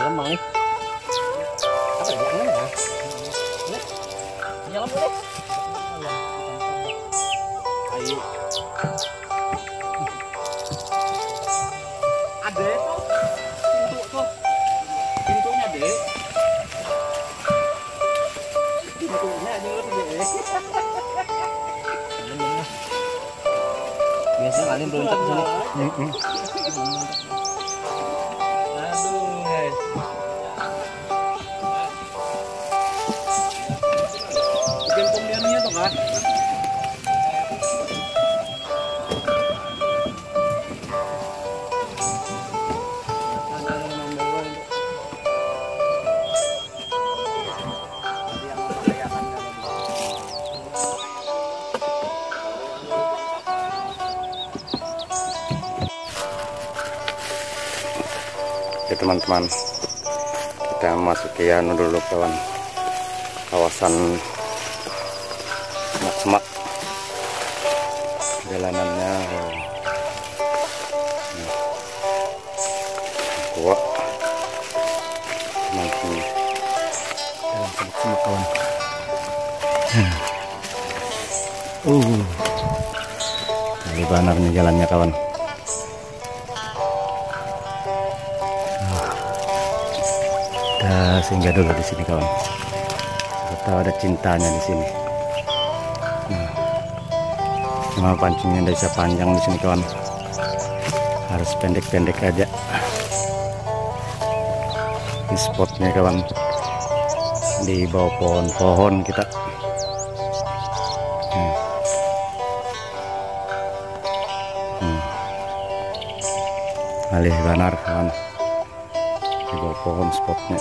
dalam bang nih. Apa jangan ya? Dalam deh. Ayo. Ada tuh. Pintu tuh. Pintunya deh. Pintunya aja lu deh. Biasa kalian belum tak sini. Aduh, guys. Bikin pembiarannya tuh kan? Oke teman-teman, kita masuki anu dulu kawan, kawasan semak-semak jalanannya gua makin dalam semak-semak kawan. Kali banarnya jalannya kawan. Kita singgah dulu di sini kawan. Kita ada cintanya di sini. Nah, pancingnya bisa panjang di sini kawan. Harus pendek-pendek aja. Di spotnya kawan. Di bawah pohon-pohon kita. Alih banar kawan. Di bawah pohon spotnya.